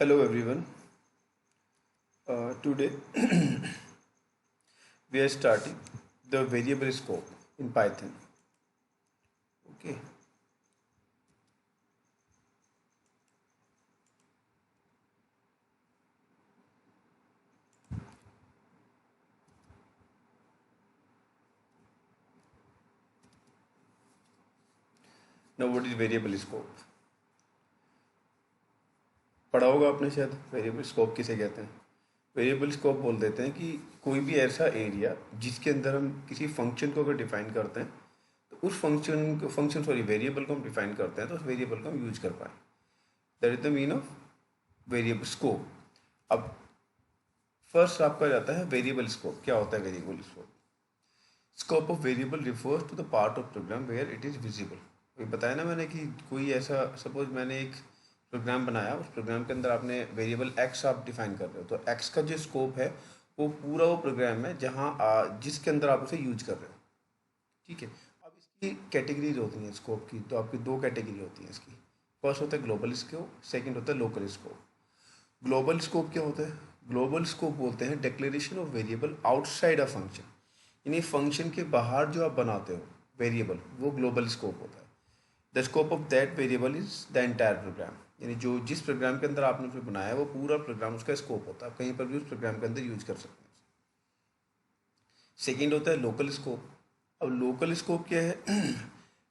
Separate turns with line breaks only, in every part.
Hello everyone. Today we are starting the variable scope in Python. Okay. Now what is variable scope? पढ़ा होगा आपने शायद variable scope किसे कहते हैं। वेरिएबल स्कोप बोल देते हैं कि कोई भी ऐसा एरिया जिसके अंदर हम किसी फंक्शन को अगर डिफाइन करते हैं तो उस फंक्शन सॉरी वेरिएबल को हम डिफाइन करते हैं तो उस वेरिएबल को हम यूज कर पाए। That is the mean of variable scope. अब फर्स्ट आपका जाता है वेरिएबल स्कोप। क्या होता है variable scope? Scope of variable refers to the part of program where it is visible. ये बताया ना मैंने कि कोई ऐसा सपोज मैंने एक प्रोग्राम बनाया, उस प्रोग्राम के अंदर आपने वेरिएबल एक्स आप डिफाइन कर रहे हो, तो एक्स का जो स्कोप है वो पूरा वो प्रोग्राम है जहाँ जिसके अंदर आप उसे यूज कर रहे हो। ठीक है। अब इसकी कैटेगरीज होती हैं स्कोप की, तो आपकी दो कैटेगरी होती हैं इसकी। फर्स्ट होता है ग्लोबल स्कोप, सेकेंड होता है लोकल स्कोप। ग्लोबल स्कोप क्या होता है? ग्लोबल स्कोप बोलते हैं declaration of variable outside a function, यानी फंक्शन के बाहर जो आप बनाते हो वेरिएबल, वो ग्लोबल स्कोप होता है। The scope of that variable is the entire program, यानी जो जिस प्रोग्राम के अंदर आपने उसे बनाया है वो पूरा प्रोग्राम उसका स्कोप होता है, आप कहीं पर भी उस प्रोग्राम के अंदर यूज कर सकते हैं। सेकेंड होता है लोकल स्कोप। अब लोकल स्कोप क्या है?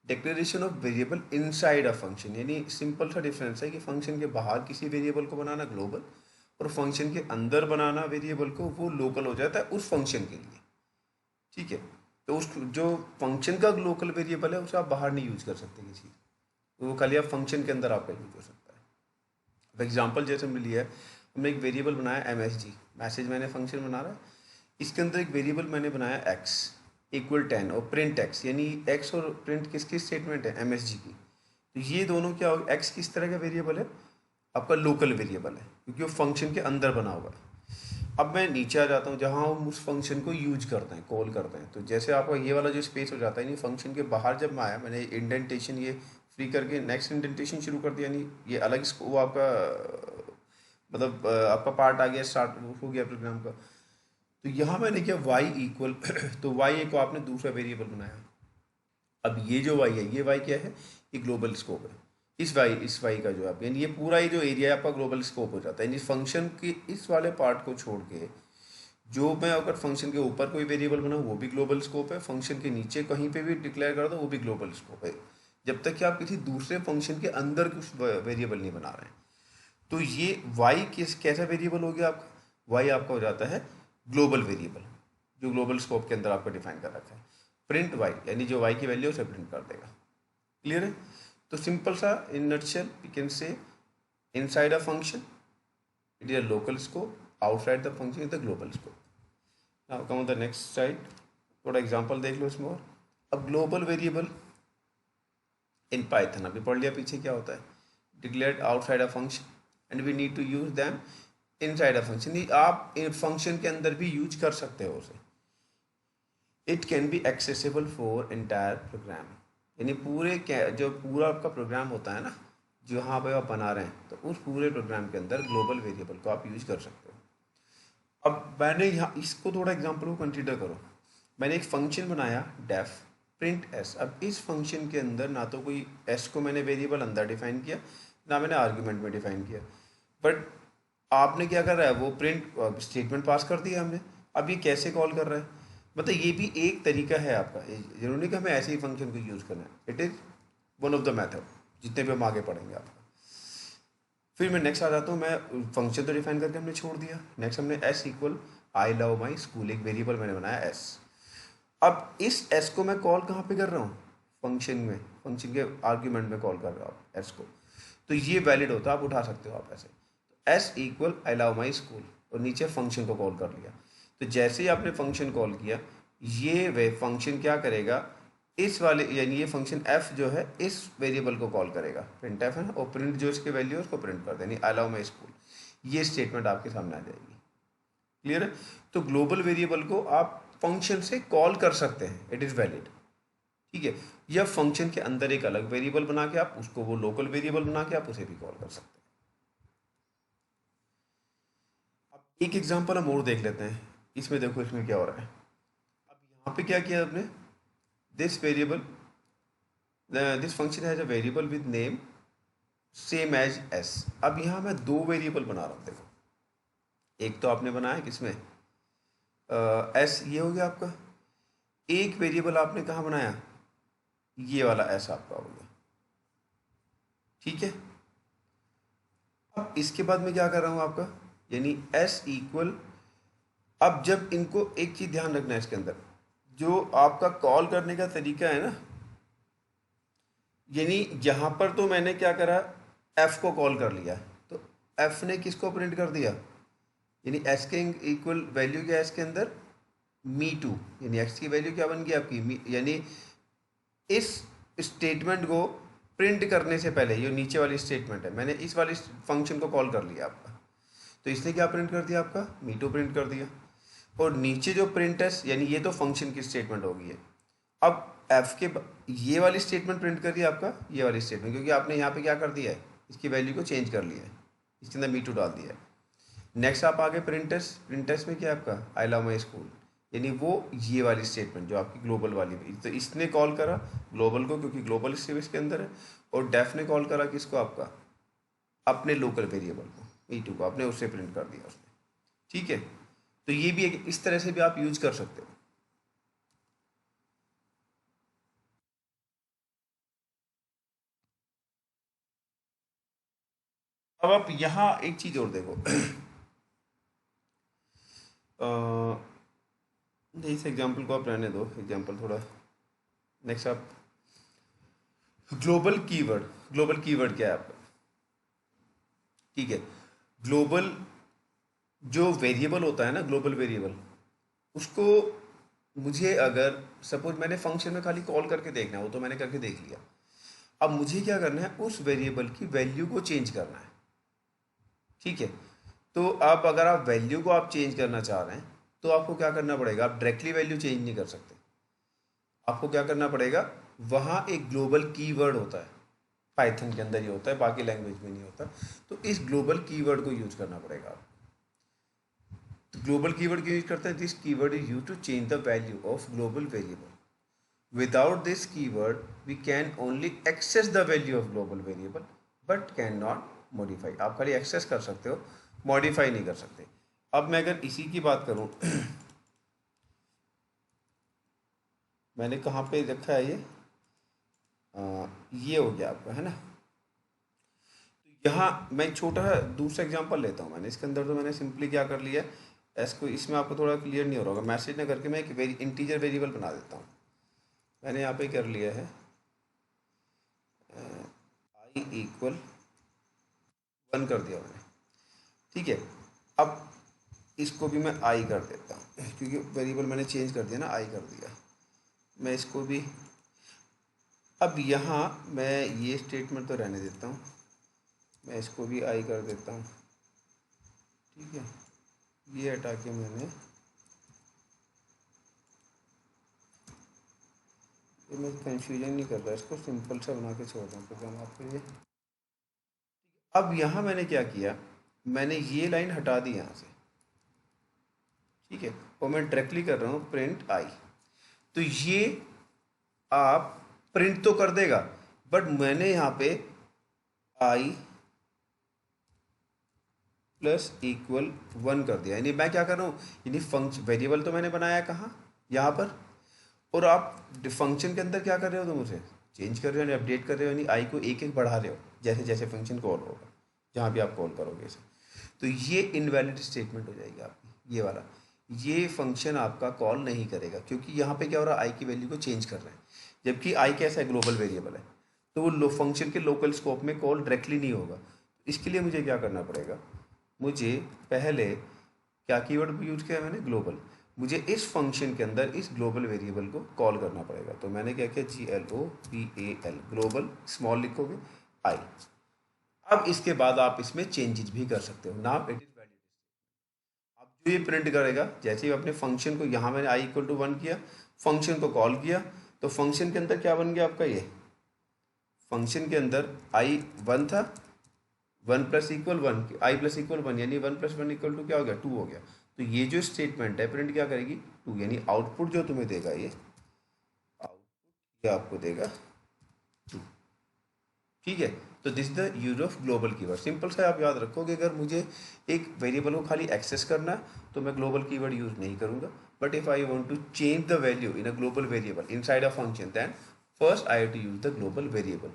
Declaration of variable inside a function, यानी सिंपल सा डिफरेंस है कि फंक्शन के बाहर किसी वेरिएबल को बनाना ग्लोबल, और फंक्शन के अंदर बनाना वेरिएबल को वो लोकल हो जाता है उस फंक्शन के लिए। ठीक है। तो उस जो फंक्शन का लोकल वेरिएबल है उसे आप बाहर नहीं यूज कर सकते किसी, वो खाली आप फंक्शन के अंदर आपका यूज हो सकता है। अब एग्जांपल जैसे हमने लिया है, हमने एक वेरिएबल बनाया MSG, मैसेज मैंने फंक्शन बना रहा है, इसके अंदर एक वेरिएबल मैंने बनाया x इक्वल 10 और प्रिंट x, यानी x और प्रिंट किसकी स्टेटमेंट है? MSG की। तो ये दोनों क्या होगा? x किस तरह का वेरिएबल है? आपका लोकल वेरिएबल है, क्योंकि वो फंक्शन के अंदर बना हुआ है। अब मैं नीचे आ जाता हूँ जहाँ हम उस फंक्शन को यूज करते हैं, कॉल करते हैं। तो जैसे आपका ये वाला जो स्पेस हो जाता है, यानी फंक्शन के बाहर जब मैं आया, मैंने इंडेंटेशन ये फ्री करके नेक्स्ट इंडेंटेशन शुरू कर दिया, यानी ये अलग वो आपका मतलब आपका पार्ट आ गया, स्टार्ट हो गया प्रोग्राम का। तो यहाँ मैंने किया y इक्वल तो y को आपने दूसरा वेरिएबल बनाया। अब ये जो y है, ये y क्या है? ये ग्लोबल स्कोप है। इस y का जो आप, यानी ये पूरा ये जो एरिया है आपका ग्लोबल स्कोप हो जाता है, यानी फंक्शन के इस वाले पार्ट को छोड़ के जो मैं अगर फंक्शन के ऊपर कोई वेरिएबल बनाऊँ वो भी ग्लोबल स्कोप है, फंक्शन के नीचे कहीं पे भी डिक्लेयर कर दो वो भी ग्लोबल स्कोप है, जब तक कि आप किसी दूसरे फंक्शन के अंदर कुछ वेरिएबल नहीं बना रहे हैं। तो ये y कैसा वेरिएबल हो गया आपका? y आपका हो जाता है ग्लोबल वेरिएबल, जो ग्लोबल स्कोप के अंदर आपका डिफाइन कर रखा है। प्रिंट y, यानी जो y की वैल्यू उसे प्रिंट कर देगा। क्लियर है? तो सिंपल सा in nutshell we can say inside a function it is a local scope, outside the function is the global scope. Now come on the next side, थोड़ा example देख लो इसमें और। अब ग्लोबल वेरिएबल इन पाइथन अभी पढ़ लिया पीछे क्या होता है, declared outside a function and we need to use them inside a function. आप फंक्शन के अंदर भी यूज कर सकते हो उसे। It can be accessible for entire program, यानी जो पूरा आपका प्रोग्राम होता है ना, जहाँ पे आप बना रहे हैं, तो उस पूरे प्रोग्राम के अंदर ग्लोबल वेरिएबल को आप यूज कर सकते हो। अब मैंने यहाँ इसको थोड़ा एग्जांपल को कंसिडर करो। मैंने एक फंक्शन बनाया डेफ प्रिंट एस। अब इस फंक्शन के अंदर ना तो कोई एस को मैंने वेरिएबल अंदर डिफाइन किया, ना मैंने आर्ग्यूमेंट में डिफाइन किया, बट आपने क्या कर रहा है, वो प्रिंट स्टेटमेंट पास कर दिया हमने। अब ये कैसे कॉल कर रहा है? मतलब ये भी एक तरीका है आपका, जरूरी नहीं कि हमें ऐसे ही फंक्शन को यूज़ करना है। It is one of the method, जितने भी हम आगे पढ़ेंगे आपका। फिर मैं नेक्स्ट आ जाता हूँ, मैं फंक्शन तो डिफाइन करके हमने छोड़ दिया। नेक्स्ट हमने S equal I love my school, एक वेरिएबल मैंने बनाया एस। अब इस एस को मैं कॉल कहाँ पे कर रहा हूँ? फंक्शन में, फंक्शन के आर्ग्यूमेंट में कॉल कर रहा हूँ एस को। तो ये वैलिड होता है, आप उठा सकते हो आप ऐसे। S equal I love my school और नीचे फंक्शन को कॉल कर लिया। तो जैसे ही आपने फंक्शन कॉल किया, ये वे फंक्शन क्या करेगा, इस वाले यानी ये फंक्शन एफ जो है इस वेरिएबल को कॉल करेगा, प्रिंट एफ है ना, और प्रिंट जो इसकी वैल्यू है उसको प्रिंट कर देनी, आई लव माई स्कूल। ये स्टेटमेंट आपके सामने आ जाएगी। क्लियर है? तो ग्लोबल वेरिएबल को आप फंक्शन से कॉल कर सकते हैं, इट इज़ वैलिड। ठीक है। या फंक्शन के अंदर एक अलग वेरिएबल बना के आप उसको वो लोकल वेरिएबल बना के आप उसे भी कॉल कर सकते हैं। एक एग्जांपल हम और देख लेते हैं। इसमें देखो इसमें क्या हो रहा है। अब यहाँ पे क्या किया आपने, this variable, this function has a variable with name same as S. अब यहाँ मैं दो वेरिएबल बना रहा हूँ देखो। एक तो आपने बनाया किसमें, एस, ये हो गया आपका। एक वेरिएबल आपने कहाँ बनाया, ये वाला एस आपका हो गया, ठीक है। अब इसके बाद मैं क्या कर रहा हूँ आपका, यानी एस इक्वल, अब जब इनको एक चीज़ ध्यान रखना है इसके अंदर, जो आपका कॉल करने का तरीका है ना, यानी यहाँ पर तो मैंने क्या करा, एफ को कॉल कर लिया, तो एफ ने किसको प्रिंट कर दिया, यानी एस के इक्वल वैल्यू क्या है इसके अंदर, मी टू, यानी एक्स की वैल्यू क्या बन गई आपकी, यानी इस स्टेटमेंट को प्रिंट करने से पहले, ये नीचे वाली स्टेटमेंट है, मैंने इस वाली फंक्शन को कॉल कर लिया आपका, तो इसने क्या प्रिंट कर दिया आपका, मी टू प्रिंट कर दिया। और नीचे जो प्रिंट है, यानी ये तो फंक्शन की स्टेटमेंट होगी है। अब एफ के ये वाली स्टेटमेंट प्रिंट कर दिया आपका, ये वाली स्टेटमेंट, क्योंकि आपने यहाँ पे क्या कर दिया है, इसकी वैल्यू को चेंज कर लिया है, इसके अंदर मी टू डाल दिया है। नेक्स्ट आप आगे प्रिंटर्स, प्रिंटर्स में क्या है आपका, आई लव माई स्कूल, यानी वो ये वाली स्टेटमेंट जो आपकी ग्लोबल वाली भी, तो इसने कॉल करा ग्लोबल को, क्योंकि ग्लोबल सर्विस के अंदर है। और डेफ ने कॉल करा किसको आपका, अपने लोकल वेरिएबल को, मी टू को, आपने उससे प्रिंट कर दिया उसने, ठीक है। तो ये भी एक इस तरह से भी आप यूज कर सकते हो। अब आप यहाँ एक चीज और देखो। इस एग्जाम्पल को आप रहने दो, एग्जाम्पल थोड़ा नेक्स्ट आप, ग्लोबल कीवर्ड, ग्लोबल कीवर्ड क्या है आपका, ठीक है। ग्लोबल जो वेरिएबल होता है ना, ग्लोबल वेरिएबल, उसको मुझे अगर सपोज मैंने फंक्शन में खाली कॉल करके देखना है, वो तो मैंने करके देख लिया। अब मुझे क्या करना है, उस वेरिएबल की वैल्यू को चेंज करना है, ठीक है। तो अब अगर आप वैल्यू को आप चेंज करना चाह रहे हैं, तो आपको क्या करना पड़ेगा, आप डायरेक्टली वैल्यू चेंज नहीं कर सकते, आपको क्या करना पड़ेगा, वहाँ एक ग्लोबल कीवर्ड होता है, पाइथन के अंदर ही होता है, बाकी लैंग्वेज में नहीं होता। तो इस ग्लोबल कीवर्ड को यूज करना पड़ेगा आपको। तो ग्लोबल कीवर्ड क्यों यूज करते हैं, this keyword is use to change the value of global variable. Without this keyword we can only access the value of global variable but can not modify. आप खाली access कर सकते हो, modify नहीं कर सकते। अब मैं अगर इसी की बात करूं, मैंने कहाँ पे रखा है ये, ये हो गया आपका, है ना। यहाँ मैं एक छोटा सा दूसरा एग्जांपल लेता हूँ। मैंने इसके अंदर तो मैंने सिंपली क्या कर लिया है, एस को, इसमें आपको थोड़ा क्लियर नहीं हो रहा होगा, मैसेज ना करके मैं एक इंटीजर वेरिएबल बना देता हूँ। मैंने यहाँ पे कर लिया है आई इक्वल 1 कर दिया मैंने, ठीक है। अब इसको भी मैं आई कर देता हूँ, क्योंकि वेरिएबल मैंने चेंज कर दिया ना, आई कर दिया मैं इसको भी। अब यहाँ मैं ये स्टेटमेंट तो रहने देता हूँ, मैं इसको भी आई कर देता हूँ, ठीक है। ये हटा के मैंने, ये मैं कंफ्यूजन नहीं कर रहा, इसको सिंपल सा बना के छोड़ दूँ प्रोग्राम आपके लिए। अब यहाँ मैंने क्या किया, मैंने ये लाइन हटा दी यहाँ से, ठीक है, और मैं डायरेक्टली कर रहा हूँ प्रिंट आई। तो ये आप प्रिंट तो कर देगा, बट मैंने यहाँ पे आई प्लस इक्वल 1 कर दिया, यानी मैं क्या कर रहा हूँ, यानी फंक्शन वेरिएबल तो मैंने बनाया कहाँ, यहाँ पर, और आप फंक्शन के अंदर क्या कर रहे हो, तुम उसे चेंज कर रहे हो, यानी अपडेट कर रहे हो, यानी आई को एक एक बढ़ा रहे हो जैसे जैसे फंक्शन कॉल होगा, जहाँ भी आप कॉल करोगे इसे। तो ये इनवैलिड स्टेटमेंट हो जाएगी आपकी, ये वाला, ये फंक्शन आपका कॉल नहीं करेगा, क्योंकि यहाँ पे क्या हो रहा है, आई की वैल्यू को चेंज कर रहे हैं, जबकि आई कैसा है, ग्लोबल वेरिएबल है, तो वो फंक्शन के लोकल स्कोप में कॉल डायरेक्टली नहीं होगा। इसके लिए मुझे क्या करना पड़ेगा, मुझे पहले क्या कीवर्ड यूज किया मैंने, ग्लोबल, मुझे इस फंक्शन के अंदर इस ग्लोबल वेरिएबल को कॉल करना पड़ेगा। तो मैंने क्या किया, GLOBAL, ग्लोबल स्मॉल लिखोगे आई। अब इसके बाद आप इसमें चेंजेस भी कर सकते हो, नाउ इट इज वैलिड। अब जो ये प्रिंट करेगा, जैसे ही अपने फंक्शन को, यहाँ मैंने आई इक्वल टू 1 किया, फंक्शन को कॉल किया, तो फंक्शन के अंदर क्या बन गया आपका, ये फंक्शन के अंदर आई 1 था, one plus equal one, I plus equal one, यानी one plus one equal to क्या हो गया, टू हो गया। तो ये जो स्टेटमेंट है प्रिंट क्या करेगी, टू, यानी आउटपुट जो तुम्हें देगा ये आउटपुट ये आपको देगा टू। ठीक है, तो this the use of global keyword. Simple सा आप याद रखो कि अगर मुझे एक वेरिएबल को खाली एक्सेस करना है तो मैं ग्लोबल कीवर्ड यूज नहीं करूंगा, but if I want to change the value in a global variable inside a function, then first I have to use the global variable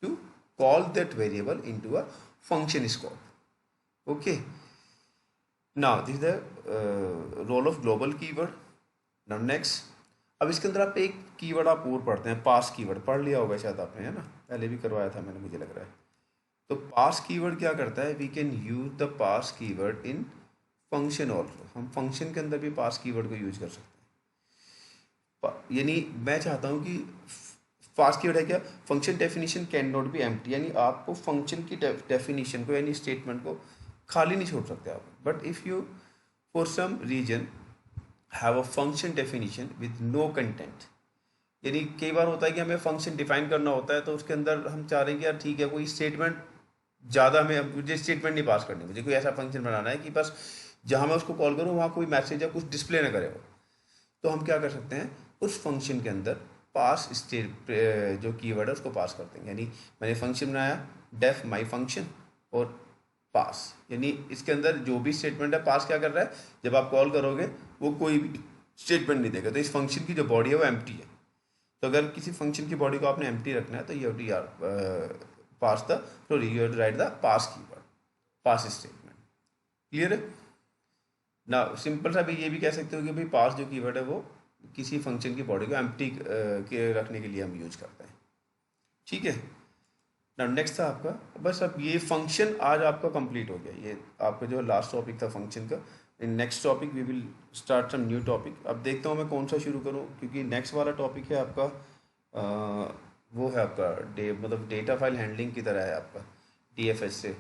to call that variable into a function scope. Okay, now this is the role of global keyword. Now next, अब इसके अंदर आप एक keyword आप और पढ़ते हैं, पास keyword पढ़ लिया होगा शायद आपने, है ना, पहले भी करवाया था मैंने, मुझे लग रहा है। तो पास कीवर्ड क्या करता है, we can use the pass keyword in function also. हम फंक्शन के अंदर भी पास कीवर्ड को यूज कर सकते हैं। यानी मैं चाहता हूँ कि पास कीवर्ड है क्या, function definition can not be empty, यानी आपको फंक्शन की डेफिनेशन को यानी स्टेटमेंट को खाली नहीं छोड़ सकते आप। But if you for some reason have a function definition with no content, यानी कई बार होता है कि हमें फंक्शन डिफाइन करना होता है तो उसके अंदर हम चाह रहे हैं कि यार ठीक है कोई स्टेटमेंट ज़्यादा हमें, मुझे स्टेटमेंट नहीं पास करनी, मुझे कोई ऐसा फंक्शन बनाना है कि बस जहाँ मैं उसको कॉल करूँ वहाँ कोई मैसेज या कुछ डिस्प्ले ना करे वो। तो हम क्या कर सकते हैं, उस फंक्शन के अंदर पास स्टेट जो कीवर्ड है उसको पास कर देंगे। यानी मैंने फंक्शन बनाया डेफ माई फंक्शन और पास, यानी इसके अंदर जो भी स्टेटमेंट है पास क्या कर रहा है, जब आप कॉल करोगे वो कोई भी स्टेटमेंट नहीं देगा। तो इस फंक्शन की जो बॉडी है वो एम्प्टी है। तो अगर किसी फंक्शन की बॉडी को आपने एम्प्टी रखना है तो यू हैव टू यार pass the sorry you have to write the pass keyword, pass statement. Clear है ना। सिंपल सा भी ये भी कह सकते हो कि भाई पास जो कीवर्ड है वो किसी फंक्शन की बॉडी को एम्प्टी के रखने के लिए हम यूज करते हैं। ठीक है ना। नेक्स्ट था आपका, बस अब ये फंक्शन आज आपका कंप्लीट हो गया, ये आपका जो लास्ट टॉपिक था फंक्शन का। In next topic we will start some new topic. अब देखता हूँ मैं कौन सा शुरू करूँ, क्योंकि नेक्स्ट वाला टॉपिक है आपका वो है आपका मतलब डेटा फाइल हैंडलिंग की तरह है आपका DFS से,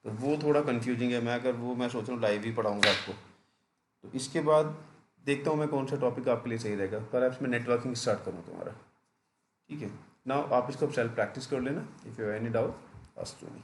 तो वो थोड़ा कंफ्यूजिंग है। मैं अगर वो मैं सोच रहा हूँ लाइव ही पढ़ाऊँगा आपको। तो इसके बाद देखता हूँ मैं कौन सा टॉपिक आपके लिए सही रहेगा। पर मैं नेटवर्किंग स्टार्ट करूँ तुम्हारा। ठीक है ना, आप इसको सेल्फ प्रैक्टिस कर लेना। If you have any doubt ask me.